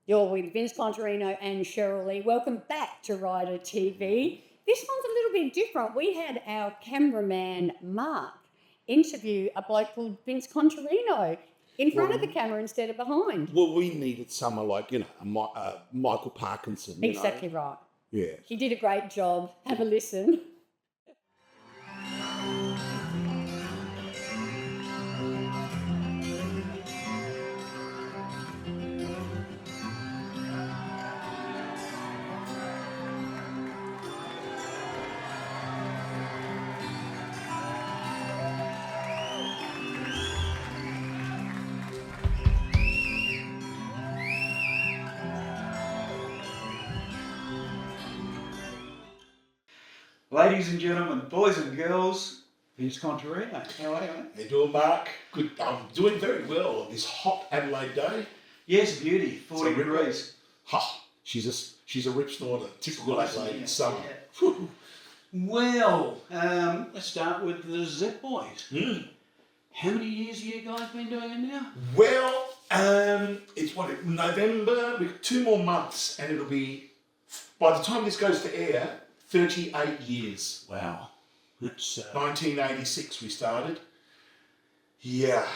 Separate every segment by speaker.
Speaker 1: You're with Vince Contarino and Cheryl Lee. Welcome back to Rider TV. This one's a little bit different. We had our cameraman, Mark, interview a bloke called Vince Contarino in front of the camera instead of behind.
Speaker 2: Well, we needed someone like, Michael Parkinson.
Speaker 1: Exactly right.
Speaker 2: Yeah.
Speaker 1: He did a great job. Have a listen.
Speaker 3: Ladies and gentlemen, boys and girls, Vince Contarino. How are you, mate?
Speaker 2: How you doing, Mark? Good. I'm doing very well on this hot Adelaide day.
Speaker 3: Yes, beauty, 40 degrees.
Speaker 2: Ha! She's a rip snorter. Typical Adelaide summer.
Speaker 3: Yeah. Well, let's start with the Zep Boys. How many years have you guys been doing it now?
Speaker 2: Well, it's November. We've got 2 more months, and it'll be, by the time this goes to air, 38 years.
Speaker 3: Wow. That's
Speaker 2: 1986 we started. Yeah.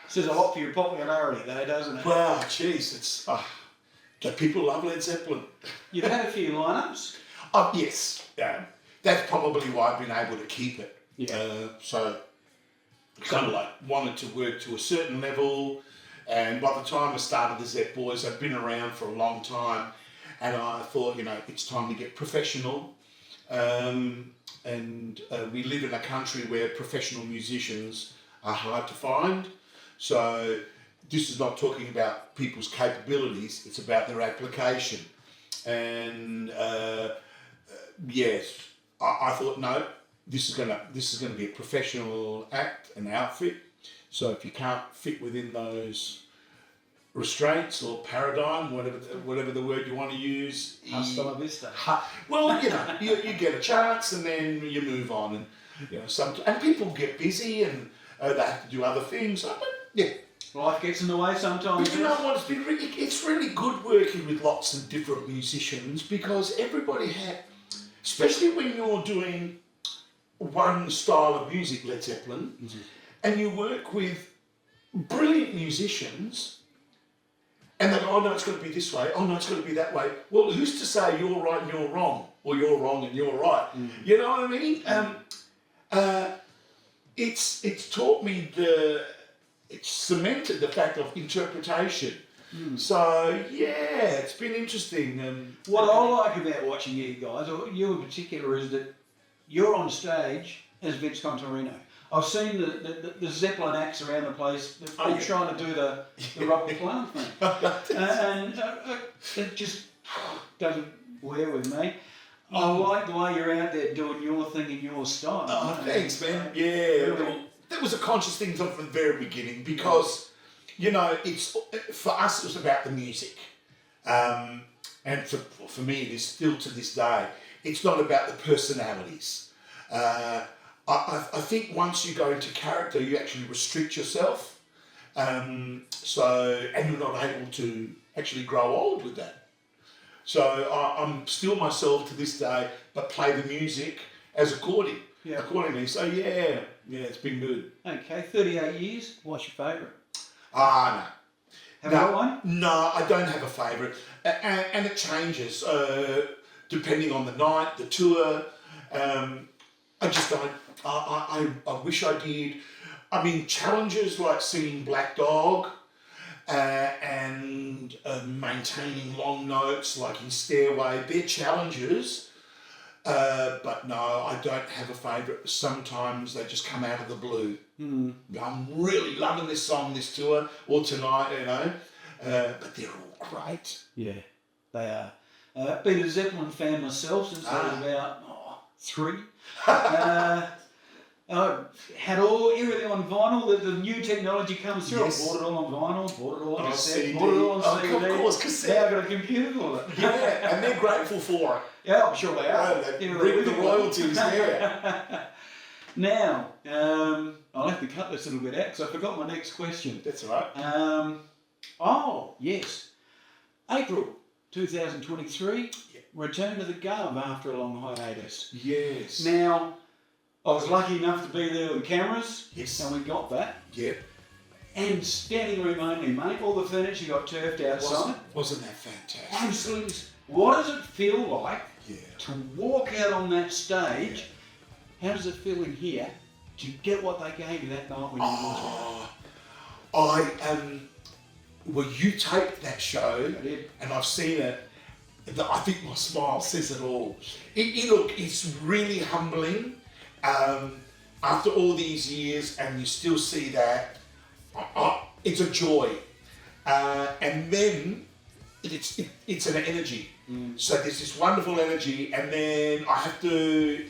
Speaker 3: says a lot for your popularity though, doesn't it?
Speaker 2: Well, jeez, it's people love Led Zeppelin.
Speaker 3: You've had a few lineups.
Speaker 2: Yes. That's probably why I've been able to keep it.
Speaker 3: Yeah.
Speaker 2: So kind of like wanted to work to a certain level, and by the time I started the Zep Boys, I've been around for a long time, and I thought, it's time to get professional. We live in a country where professional musicians are hard to find. So this is not talking about people's capabilities, it's about their application. And yes, I thought, no, this is gonna be a professional act and outfit. So if you can't fit within those restraints or paradigm, whatever the word you want to use,
Speaker 3: Hasta la vista.
Speaker 2: Well, you get a chance and then you move on, and and people get busy and they have to do other things. But yeah,
Speaker 3: Life gets in the way sometimes.
Speaker 2: but you know what? It's really good working with lots of different musicians, because everybody especially when you're doing one style of music, Led Zeppelin, and you work with brilliant musicians. And they go, oh no, it's going to be this way. Oh no, it's going to be that way. Well, who's to say you're right and you're wrong, or you're wrong and you're right? You know what I mean? It's taught me it's cemented the fact of interpretation. So yeah, it's been interesting.
Speaker 3: What I like about watching you guys, or you in particular, is that you're on stage as Vince Contarino. I've seen the Zeppelin acts around the place, all trying to do the rubber plant thing. And it just doesn't wear with me. I like the way you're out there doing your thing in your style.
Speaker 2: Oh, thanks, man. Yeah.
Speaker 3: Really.
Speaker 2: That was a conscious thing from the very beginning, because, it's for us, it was about the music. And for me, it is still to this day. It's not about the personalities. I think once you go into character, you actually restrict yourself. And you're not able to actually grow old with that. So I'm still myself to this day, but play the music as accordingly. So yeah, it's been good.
Speaker 3: Okay, 38 years. What's your favourite?
Speaker 2: No.
Speaker 3: Have you got one?
Speaker 2: No, I don't have a favourite. And it changes depending on the night, the tour. I just don't. I wish I did. I mean, challenges like singing Black Dog and maintaining long notes like in Stairway, they're challenges. But no, I don't have a favourite. Sometimes they just come out of the blue. I'm really loving this song, this tour, or tonight, but they're all great.
Speaker 3: Yeah, they are. Been a Zeppelin fan myself since I was about 3. I had everything on vinyl. The new technology comes through.
Speaker 2: Yes.
Speaker 3: I bought it all on vinyl, bought it all on cassette,
Speaker 2: CD.
Speaker 3: bought it all on CD.
Speaker 2: Of course, cassette.
Speaker 3: Now I've got a computer with it.
Speaker 2: Yeah, and they're grateful for it.
Speaker 3: Yeah, I'm sure they are.
Speaker 2: They reap the royalties there.
Speaker 3: Now, I'll have to cut this a little bit out because I forgot my next question.
Speaker 2: That's all right.
Speaker 3: Oh, yes. April 2023,
Speaker 2: Yeah.
Speaker 3: return to the Gov after a long hiatus.
Speaker 2: Yes.
Speaker 3: Now, I was lucky enough to be there with cameras,
Speaker 2: Yes.
Speaker 3: and we got that.
Speaker 2: Yep.
Speaker 3: And standing room only, mate. All the furniture got turfed outside.
Speaker 2: Wasn't that fantastic?
Speaker 3: Absolutely. What does it feel like
Speaker 2: Yeah.
Speaker 3: to walk out on that stage? How does it feel in here to get what they gave you that night when you walked out?
Speaker 2: Well, you taped that show,
Speaker 3: I did.
Speaker 2: and I've seen it. I think my smile says it all. Look, it's really humbling. After all these years, and you still see that, it's a joy. And then it's an energy. So there's this wonderful energy, and then I have to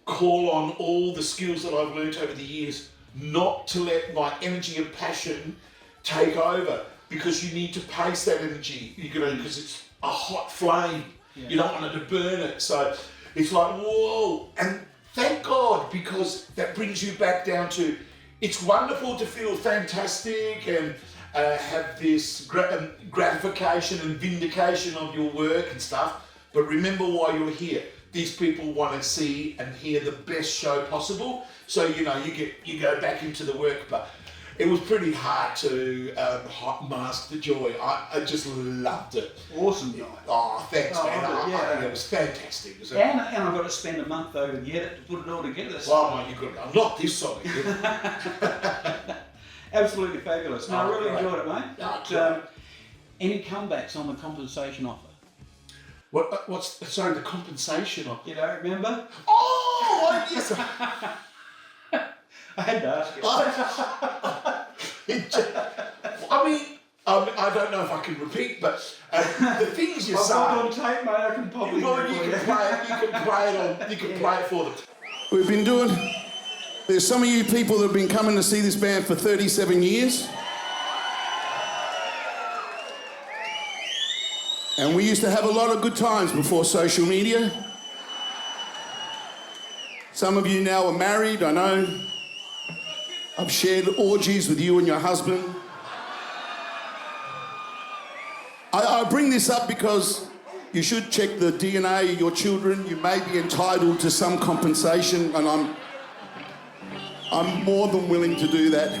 Speaker 2: call on all the skills that I've learnt over the years not to let my energy and passion take over, because you need to pace that energy, because it's a hot flame.
Speaker 3: Yeah.
Speaker 2: You don't want it to burn it. So it's like, whoa. And thank God, because that brings you back down to, it's wonderful to feel fantastic and have this gratification and vindication of your work and stuff. But remember why you're here. These people want to see and hear the best show possible. So, you go back into the work. But it was pretty hard to mask the joy. I just loved it.
Speaker 3: Awesome night.
Speaker 2: Oh, thanks, man.
Speaker 3: Yeah.
Speaker 2: It was fantastic. It was
Speaker 3: And I've got to spend a month over to get it, to put it all together. So
Speaker 2: well, mate, you've got to not this side of it.
Speaker 3: absolutely fabulous. No, I
Speaker 2: Oh,
Speaker 3: really
Speaker 2: great.
Speaker 3: enjoyed it, mate.
Speaker 2: Oh,
Speaker 3: But, any comebacks on the compensation offer?
Speaker 2: Sorry, the compensation of.
Speaker 3: You don't remember?
Speaker 2: Oh, yes.
Speaker 3: I had to ask you.
Speaker 2: I don't know if I can repeat, but the things you
Speaker 3: I've
Speaker 2: say.
Speaker 3: got it on tape, mate. I can probably
Speaker 2: Well, you can play it for them.
Speaker 4: We've been doing. There's some of you people that have been coming to see this band for 37 years. And we used to have a lot of good times before social media. Some of you now are married, I know. I've shared orgies with you and your husband. I bring this up because you should check the DNA of your children. You may be entitled to some compensation, and I'm more than willing to do that.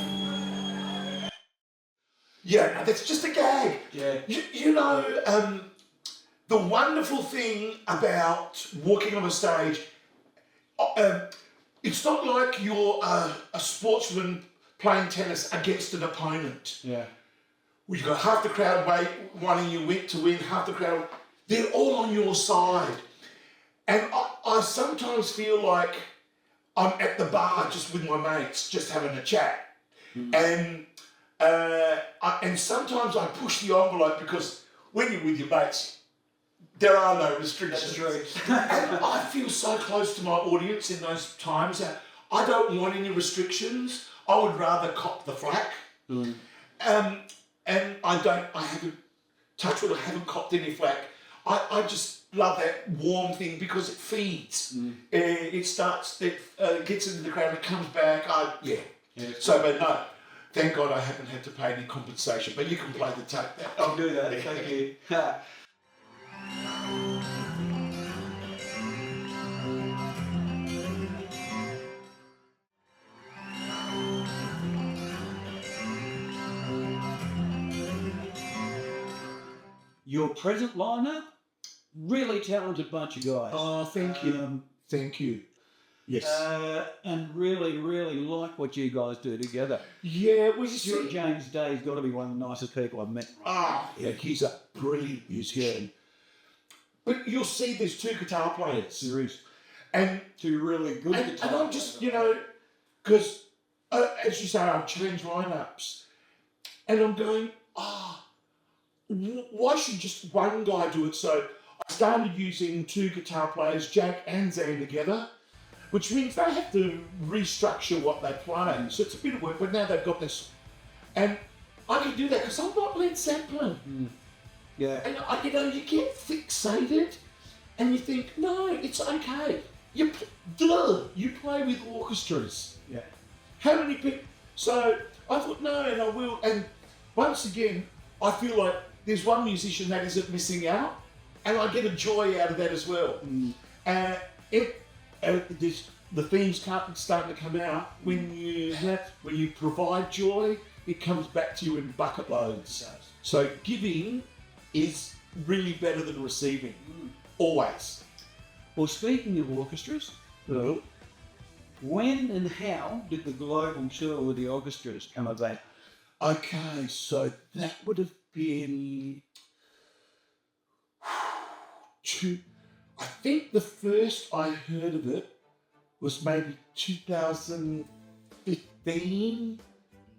Speaker 2: Yeah, that's just a gag.
Speaker 3: Yeah.
Speaker 2: The wonderful thing about walking on a stage, it's not like you're a sportsman playing tennis against an opponent.
Speaker 3: Yeah.
Speaker 2: You've got half the crowd wanting you to win, half the crowd, they're all on your side. And I sometimes feel like I'm at the bar just with my mates, just having a chat. And sometimes I push the envelope, because when you're with your mates, there are no restrictions.
Speaker 3: That's true.
Speaker 2: And I feel so close to my audience in those times that I don't want any restrictions. I would rather cop the flack. And I haven't, touch wood, I haven't copped any flack. I just love that warm thing, because it feeds. It starts, it gets into the crowd, it comes back. Yeah. So, but no, thank God I haven't had to pay any compensation, but you can play the tape.
Speaker 3: I'll do that. Thank you. Your present lineup, really talented bunch of guys.
Speaker 2: Oh, thank you. Thank you. Yes.
Speaker 3: And really, really like what you guys do together.
Speaker 2: Yeah, we
Speaker 3: Stuart
Speaker 2: see.
Speaker 3: James Day's got to be one of the nicest people I've met.
Speaker 2: Yeah, he's a brilliant musician. But you'll see there's two guitar players.
Speaker 3: There is.
Speaker 2: And
Speaker 3: Two really good
Speaker 2: And
Speaker 3: guitar
Speaker 2: I'm just, because as you say, I've changed lineups, and I'm going, why should just one guy do it? So I started using two guitar players, Jack and Zan, together, which means they have to restructure what they play. So it's a bit of work, but now they've got this. And I can do that because I'm not Led Zeppelin.
Speaker 3: Yeah.
Speaker 2: And you get fixated, and you think, no, it's okay. You play with orchestras.
Speaker 3: Yeah.
Speaker 2: How many people? So I thought, no, and I will. And once again, I feel like there's one musician that isn't missing out, and I get a joy out of that as well. The themes starting to come out when you provide joy, it comes back to you in bucket loads. So giving is really better than receiving, always.
Speaker 3: Well, speaking of orchestras, when and how did the global tour with the orchestras come about?
Speaker 2: Okay, so that would have been I think the first I heard of it was maybe 2015,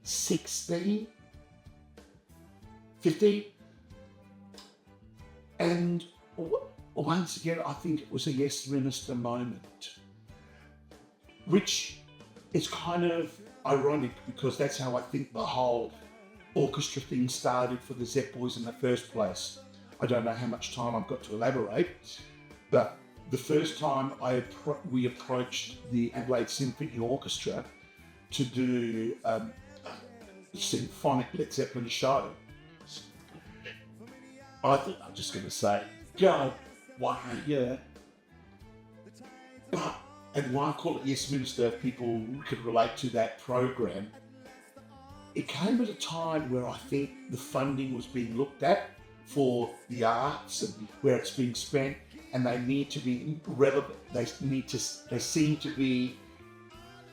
Speaker 2: 16, 15. And once again, I think it was a Yes Minister moment, which is kind of ironic because that's how I think the whole orchestra thing started for the Zep Boys in the first place. I don't know how much time I've got to elaborate, but the first time we approached the Adelaide Symphony Orchestra to do a symphonic Led Zeppelin show, I think I'm just going to say, go, why?
Speaker 3: Yeah.
Speaker 2: And why I call it Yes Minister, if people could relate to that program, it came at a time where I think the funding was being looked at for the arts and where it's being spent, and they need to be relevant. They seem to be,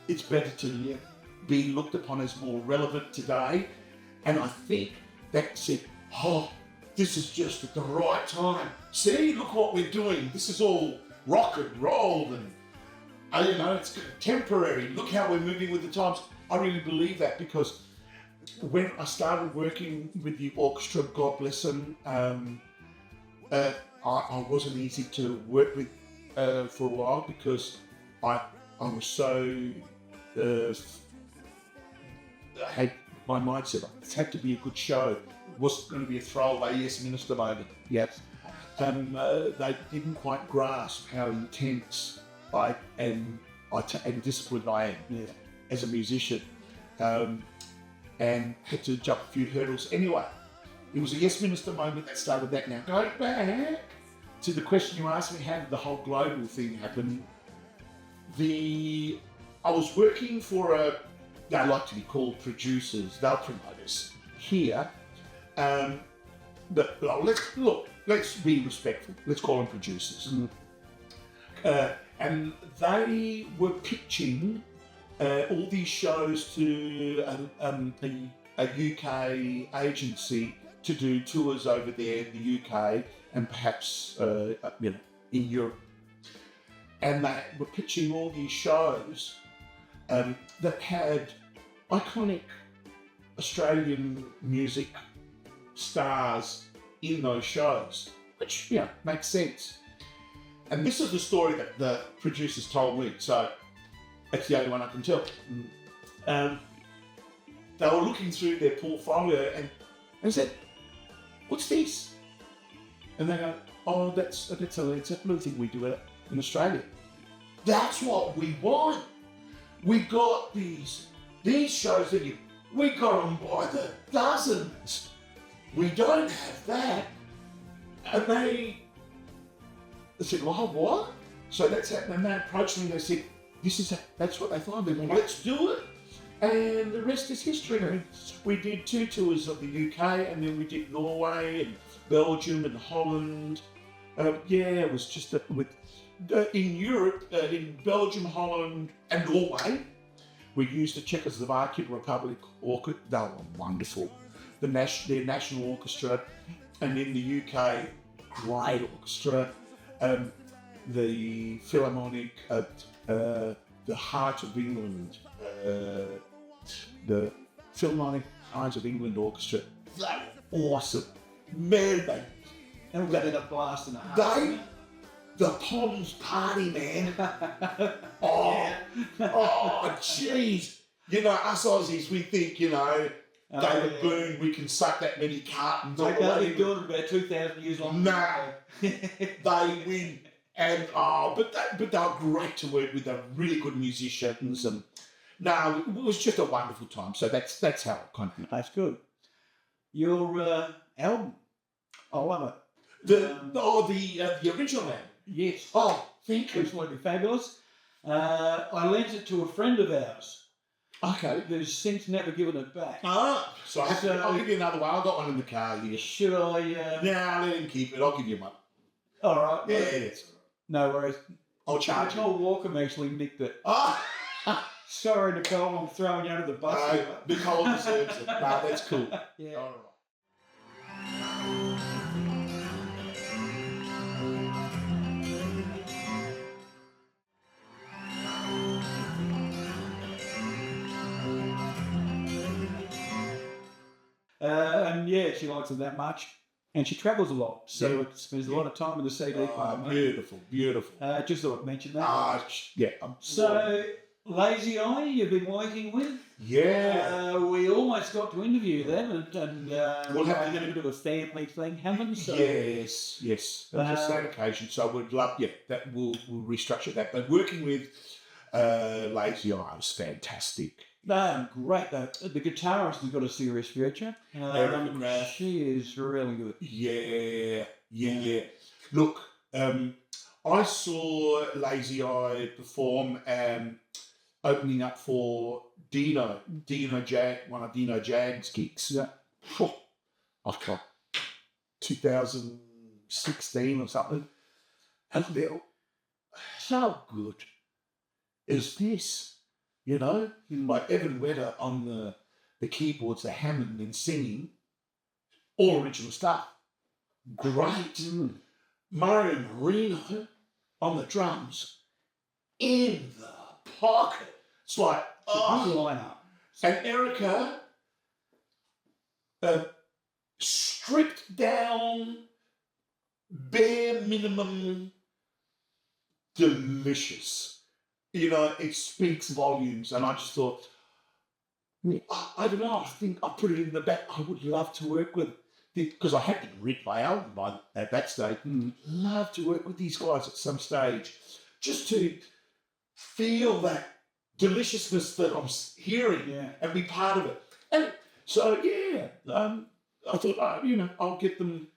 Speaker 2: it's better to be looked upon as more relevant today. And I think that said, this is just at the right time. See, look what we're doing. This is all rock and roll and, it's contemporary. Look how we're moving with the times. I really believe that because when I started working with the orchestra, God bless them, I wasn't easy to work with for a while because I was so I had my mindset. It had to be a good show. It wasn't going to be a throwaway Yes Minister moment.
Speaker 3: Yep.
Speaker 2: They didn't quite grasp how intense and disciplined I am as a musician. And had to jump a few hurdles. Anyway, it was a Yes Minister moment that started that. Now, go back to the question you asked me, how did the whole global thing happen? I was working for they like to be called producers, they're promoters here. Let's be respectful, let's call them producers. And they were pitching all these shows to a UK agency to do tours over there in the UK and perhaps in Europe. And they were pitching all these shows that had iconic Australian music stars in those shows, which makes sense. And this is the story that the producers told me, so that's the only one I can tell. They were looking through their portfolio and they said, "What's this?" And they go, "Oh, that's a Led Zeppelin thing we do in Australia." That's what we want. We got these shows that we got them by the dozens. We don't have that. And they said, "Well, what?" So that's happened. And they approached me and they said, that's what they thought. They went, "Let's do it." And the rest is history. We did 2 tours of the UK, and then we did Norway and Belgium and Holland. It was just in Europe, in Belgium, Holland, and Norway. We used the Czechoslovakian Republic Orchestra. They were wonderful. Their national orchestra, and in the UK, great orchestra. The Philharmonic, the Heart of England, the Philharmonic Heart of England Orchestra. They're awesome. Man,
Speaker 3: And we've got a blast in the heart.
Speaker 2: The Poms party, man. Jeez. Us Aussies, we think, David Boone, we can suck that many cartons.
Speaker 3: They've been doing it about 2,000 years long.
Speaker 2: Nah, they win. And but they were great to work with. They're really good musicians, and it was just a wonderful time. So that's how it kind of.
Speaker 3: That's good. Your album I love it.
Speaker 2: The original man.
Speaker 3: Yes.
Speaker 2: Oh, thank you.
Speaker 3: Absolutely fabulous. I lent it to a friend of ours
Speaker 2: Okay.
Speaker 3: who's since never given it back.
Speaker 2: So I'll give you another one. I've got one in the car here.
Speaker 3: Should I?
Speaker 2: Nah, let him keep it. I'll give you one.
Speaker 3: All right.
Speaker 2: Yeah, it's
Speaker 3: No worries.
Speaker 2: I'll charge you.
Speaker 3: Nicole Walkham actually nicked it.
Speaker 2: Ah,
Speaker 3: Sorry, Nicole, I'm throwing you under the bus. here.
Speaker 2: Nicole deserves it. No, that's cool.
Speaker 3: Yeah.
Speaker 2: All right.
Speaker 3: And yeah, she likes it that much. And she travels a lot, so
Speaker 2: Yeah.
Speaker 3: it spends a lot of time in the CD player. mate.
Speaker 2: Beautiful, beautiful.
Speaker 3: Just thought I'd mention that.
Speaker 2: Yeah.
Speaker 3: So, Lazy Eye, you've been working with.
Speaker 2: Yeah.
Speaker 3: We almost got to interview them, and
Speaker 2: We'll have to
Speaker 3: we're going to do a family thing, haven't we? So,
Speaker 2: Yes. That's a sad occasion. So we'd love, that we'll restructure that. But working with Lazy Eye was fantastic.
Speaker 3: Great. The guitarist has got a serious future. She is really good.
Speaker 2: Yeah. Look, I saw Lazy Eye perform opening up for Dino Jag, one of Dino Jag's gigs.
Speaker 3: Yeah.
Speaker 2: I've got 2016 or something. And they're so good as this, like Evan Wetter on the keyboards, the Hammond and singing, all original stuff. Great. Mario Marino on the drums, in the pocket. It's like,
Speaker 3: Good lineup.
Speaker 2: and Erica, stripped down, bare minimum, delicious. It speaks volumes, and I just thought, I don't know, I think I put it in the back. I would love to work with, because I hadn't written my album at that stage. Love to work with these guys at some stage, just to feel that deliciousness that I'm hearing and be part of it. And so, I thought, I'll get them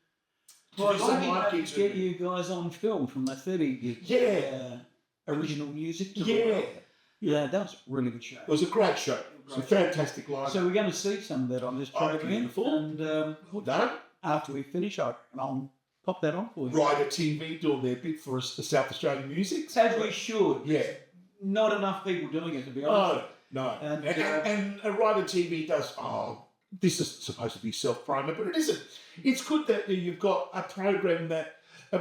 Speaker 2: to
Speaker 3: Well,
Speaker 2: do some
Speaker 3: I
Speaker 2: live
Speaker 3: think
Speaker 2: gigs.
Speaker 3: get you guys on film from the 30 gig. Original music. Yeah, that was a really good show.
Speaker 2: It was a great show. It was a fantastic live.
Speaker 3: So we're going to see some of that on this program.
Speaker 2: beautiful.
Speaker 3: And
Speaker 2: Well done.
Speaker 3: after we finish, I'll pop that on for you.
Speaker 2: Rider TV doing their bit for us, the South Australian music.
Speaker 3: As we should.
Speaker 2: Yeah.
Speaker 3: Not enough people doing it, to be honest.
Speaker 2: No.
Speaker 3: And,
Speaker 2: And a Rider TV does, this is supposed to be self-promo, but it isn't. It's good that you've got a program that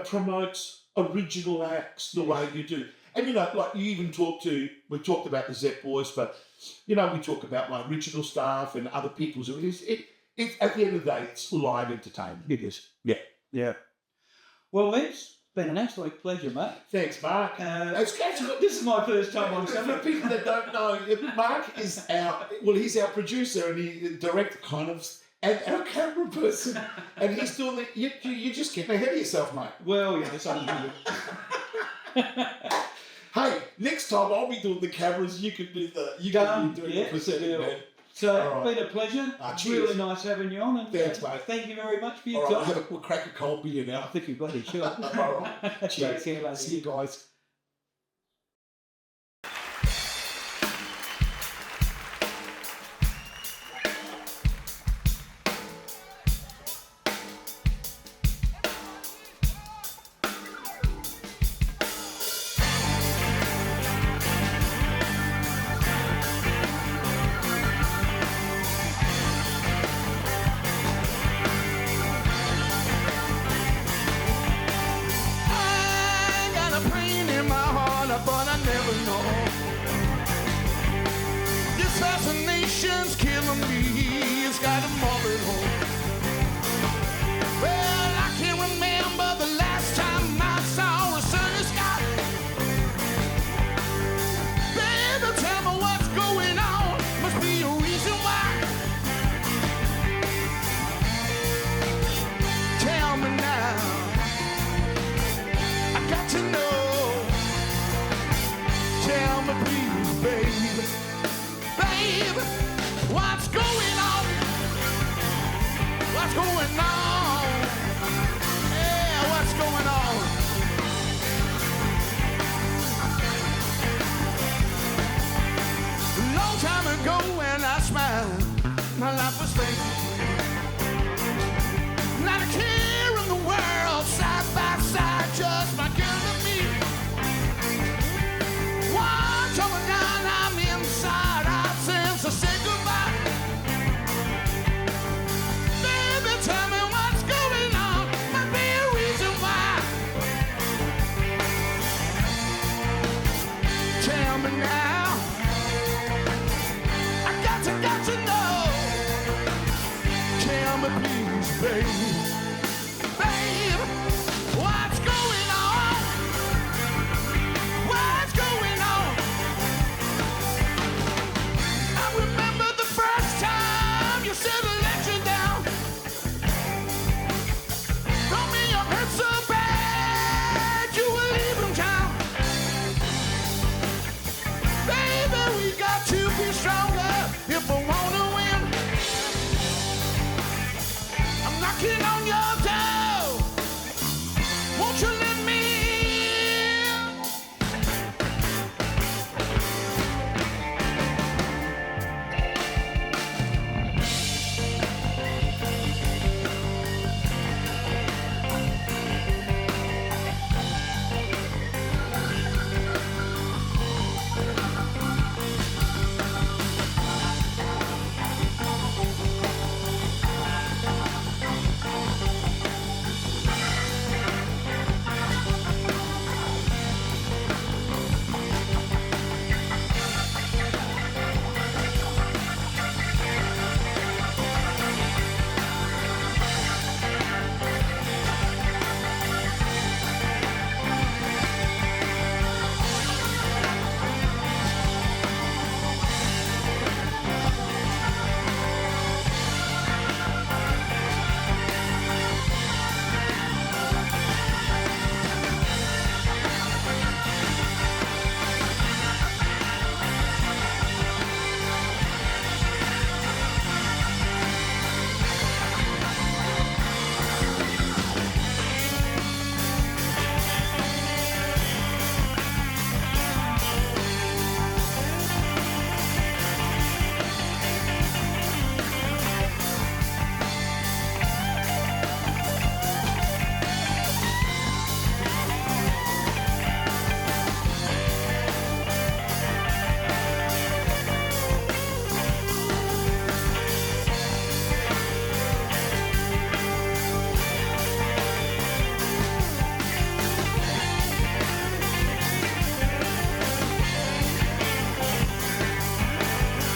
Speaker 2: promotes original acts the way you do. And, like you even we talked about the Zep Boys, but, we talk about like original stuff and other people's. It's at the end of the day, it's live entertainment.
Speaker 3: It is.
Speaker 2: Yeah.
Speaker 3: Well, it's been an absolute pleasure, mate.
Speaker 2: Thanks, Mark.
Speaker 3: This is my first time on
Speaker 2: For
Speaker 3: something.
Speaker 2: people that don't know, Mark is he's our producer and he director kind of, and our camera person, and he's doing you're just getting ahead of yourself, mate.
Speaker 3: Well, that's understandable.
Speaker 2: Hey, next time I'll be doing the cameras, you can do the, the presenting, man.
Speaker 3: So,
Speaker 2: All right.
Speaker 3: been a pleasure.
Speaker 2: Cheers.
Speaker 3: Really nice having you on. And,
Speaker 2: Thanks, mate.
Speaker 3: Thank you very much for your
Speaker 2: All right,
Speaker 3: time.
Speaker 2: we'll crack a cold beer now.
Speaker 3: I think you've got it, sure.
Speaker 2: All right. Cheers.
Speaker 3: Take care, mate.
Speaker 2: See you guys.
Speaker 5: I got a pain in my heart, but I never know. This fascination's killing me. It's got a morbid home. Well, I can't remember the last time I saw a sunny sky. Baby, tell me what's going on. Must be a reason why. Tell me now. I got to know. Tell me please, baby. Baby, what's going on? my life was fake. Not a care in the world, side by side, just my girl and me. One trouble down, I'm inside out since I said goodbye. Baby, tell me what's going on, might be a reason why. Tell me now, I got to know. Tell me please, baby. Babe, what's going on? What's going on? I remember the first time you said I let you down. Told me you hurt so bad you were leaving town. Baby, we got to be stronger if we wanna win. I'm knocking on your door. Won't you let me in?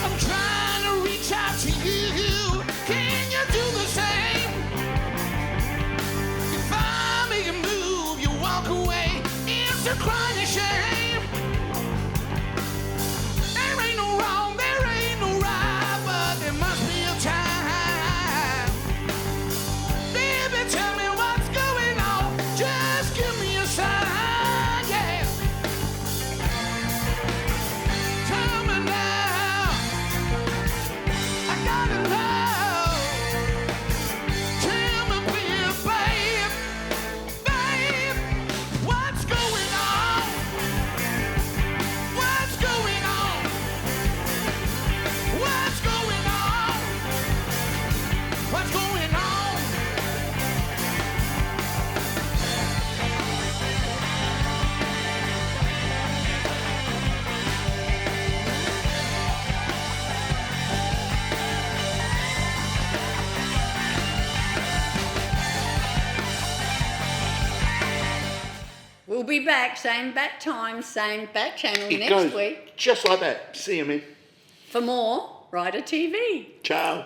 Speaker 5: I'm trying to reach out to you. Can you do the same? If I make a move, you walk away. It's a crying shame. There ain't no wrong, there ain't no right, but there must be a time. Baby, tell me what's going on. Just give me a sign, yeah. Tell me now. I gotta know. Tell me please, babe. Babe, what's going on? What's going on? What's going on? What's going on?
Speaker 1: We'll be back, same bat time, same bat channel
Speaker 2: It
Speaker 1: next
Speaker 2: goes
Speaker 1: week
Speaker 2: just like that. See you, man.
Speaker 1: for more Rider TV.
Speaker 2: Ciao.